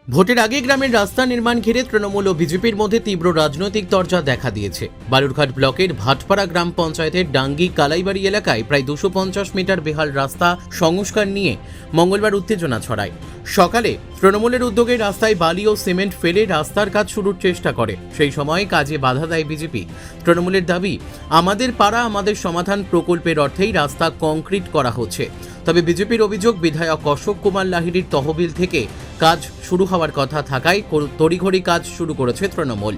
ভোটের আগে গ্রামের রাস্তা নির্মাণ ঘিরে তৃণমূল ও বিজেপির মধ্যে তীব্র রাজনৈতিক তরজা দেখা দিয়েছে। বালুরঘাট ব্লকের ভাটপাড়া গ্রাম পঞ্চায়েতের ডাঙ্গি কালাইবাড়ি এলাকায় প্রায় 250 মিটার বেহাল রাস্তা সংস্কার নিয়ে মঙ্গলবার উত্তেজনা ছড়ায়। সকালে তৃণমূলের উদ্যোগে রাস্তায় বালি ও সিমেন্ট ফেলে রাস্তার কাজ শুরুর চেষ্টা করে, সেই সময় কাজে বাধা দেয় বিজেপি। তৃণমূলের দাবি, আমাদের পাড়া আমাদের সমাধান প্রকল্পের অর্থেই রাস্তা কংক্রিট করা হচ্ছে। তবে বিজেপির অভিযোগ, বিধায়ক অশোক কুমার লাহিড়ীর তহবিল থেকে কাজ শুরু হওয়ার কথা থাকায় তড়িঘড়ি কাজ শুরু করেছে তৃণমূল।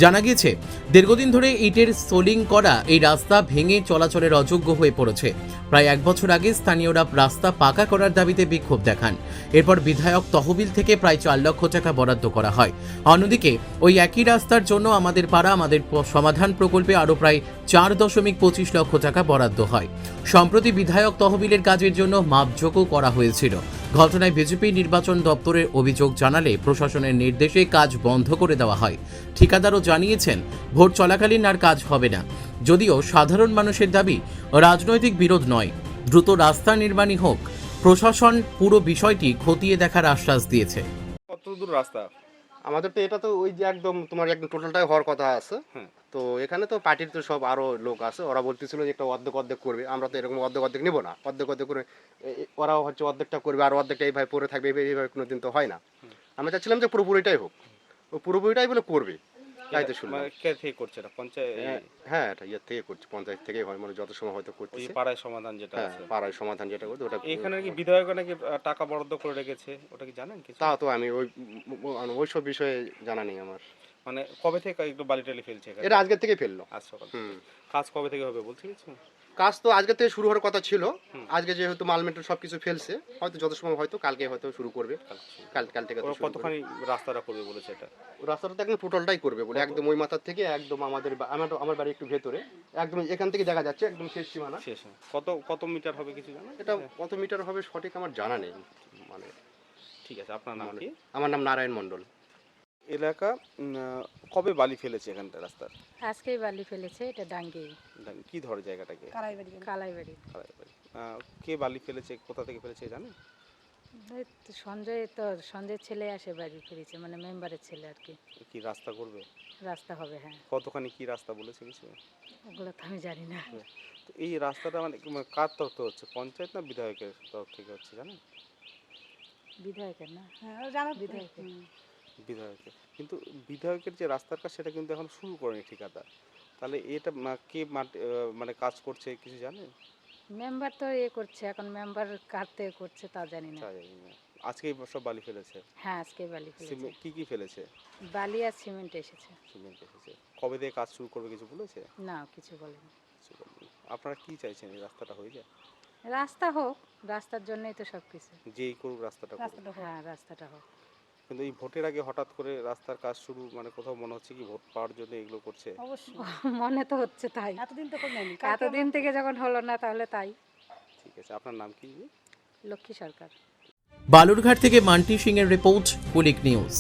জানা গিয়েছে, দীর্ঘদিন ধরে ইটের সোলিং করা এই রাস্তা ভেঙে চলাচলের অযোগ্য হয়ে পড়েছে। প্রায় 1 বছর আগে স্থানীয়রা রাস্তা পাকা করার দাবিতে বিক্ষোভ দেখান। এরপর বিধায়ক তহবিল থেকে প্রায় 4 লক্ষ টাকা বরাদ্দ করা হয়। অন্যদিকে ওই একই রাস্তার জন্য আমাদের পাড়া আমাদের সমাধান প্রকল্পে আরও প্রায় 4.25 লক্ষ টাকা বরাদ্দ হয়। সম্প্রতি বিধায়ক তহবিলের কাজের জন্য মাপজোকও করা হয়েছিল। ঘটনায় বিজেপি নির্বাচন দপ্তরের অভিযোগ জানালে প্রশাসনের নির্দেশে কাজ বন্ধ করে দেওয়া হয়। ঠিকাদারও জানিয়েছেন, ভোট চলাকালীন আর কাজ হবে না। যদিও সাধারণ মানুষের দাবি, রাজনৈতিক বিরোধ নয়, দ্রুত রাস্তা নির্মাণই হোক। প্রশাসন পুরো বিষয়টি খতিয়ে দেখার আশ্বাস দিয়েছে। কত দূর রাস্তা? আমাদের তো এটা তো ওই যে একদম তোমার একদম টোটালটাই হওয়ার কথা আছে। তো এখানে তো পার্টির তো সব আরো লোক আছে, ওরা বলতেছিল যে একটা অর্ধেক করবে। আমরা তো এরকম অর্ধেক নিব না, অর্ধেক করে ওরাও হচ্ছে অর্ধেকটা করবে আর অর্ধেকটা এইভাবে পরে থাকবে। এইভাবে কোনোদিন তো হয় না। আমরা চাচ্ছিলাম যে পুরোপুরিটাই হোক, ও পুরোপুরিটাই বলে করবে। তাই তো শুনলাম। কে থেকে করছে এটা? পঞ্চায়েত? হ্যাঁ, এটা ইয়ে থেকে করছে, পঞ্চায়েত থেকেই হয়, মানে যত সময় হয়তো করছে। ওই পাড়ায় সমাধান যেটা হ্যাঁ, আছে, পাড়ায় সমাধান যেটা করছে ওটা। এখানে কি বিধায়ক নাকি টাকা বরাদ্দ করে রেখেছে, ওটা কি জানেন কিছু? তা তো আমি ওইসব বিষয়ে জানা নেই আমার। মানে কবে থেকে একটু বালি টালি ফেলছে এখানে? এটা আজকে থেকে ফেললো। আজ সকাল থেকে। কাজ কবে থেকে হবে বলছে কিছু? কাজ তো আজকে থেকে শুরু হওয়ার কথা ছিল। আজকে যেহেতু মালমেটের সবকিছু ফেলছে, হয়তো যত সময় হয়তো কালকে হয়তো শুরু করবে। কাল থেকে ওরা কতখানি রাস্তাটা করবে বলেছে এটা? রাস্তাটা তো একদম টোটালটাই করবে বলে, একদম ওই মাথার থেকে একদম আমার বাড়ি একটু ভেতরে, একদম এখান থেকে দেখা যাচ্ছে একদম শেষ সীমানা। শেষ কত মিটার হবে কিছু জানেন? এটা কত মিটার হবে সঠিক আমার জানা নেই। মানে ঠিক আছে, আপনার নাম কি? আমার নাম নারায়ণ মণ্ডল। এলাকা কবে বালি ফেলেছে এখানটা রাস্তার? আজকেই বালি ফেলেছে, এটা ডাঙ্গি কি ধরে জায়গাটাকে? কালাইবাড়ি। কে বালি ফেলেছে, কোথা থেকে ফেলেছে জানেন? এই তো সঞ্জয় ছেলে আসে বাড়ি ফেলেছে, মানে মেম্বারের ছেলে আর কি। কি রাস্তা করবে? রাস্তা হবে, হ্যাঁ। কতখানি কি রাস্তা বলেছে কিছু? ওগুলো তো আমি জানি না। তো এই রাস্তাটা মানে কার তরফ থেকে হচ্ছে, পঞ্চায়েত না বিধায়কের তরফ থেকে হচ্ছে জানেন? বিধায়কের না? বিধায়কের। বিধায়কের। কিন্তু বিধায়কের যে রাস্তার কাজ সেটা কিন্তু এখন শুরু করেনি ঠিকাদার। তাহলে এটা কে মানে কাজ করছে কিছু জানেন? মেম্বার তো করছে, এখন মেম্বার কার থেকে করছে তা জানি না। আজকেই সব বালি ফেলেছে? হ্যাঁ, আজকেই বালি ফেলেছে। কি ফেলেছে? বালি আর সিমেন্ট এসেছে। সিমেন্ট এসেছে। কবে থেকে কাজ শুরু করবে কিছু বলেছে? না, কিছু বলেনি। কিছু বলেনি। আপনারা কি চাইছেন এই রাস্তাটা হয়ে যায়? রাস্তা হোক, রাস্তার জন্যই তো সব কিছু। যেই করুক রাস্তাটা করুক। হ্যাঁ, রাস্তাটা হোক। কিন্তু এই ভোটের আগে হঠাৎ করে রাস্তার কাজ শুরু, মানে কোথাও মনে হচ্ছে কি ভোট পাওয়ার জন্য এগুলো করছে? মনে তো হচ্ছে তাই। এতদিন থেকে যখন হলো না, তাহলে তাই। ঠিক আছে, আপনার নাম কি? লক্ষ্মী সরকার। বালুরঘাট থেকে মান্টি সিং এর রিপোর্ট, কুলিক নিউজ।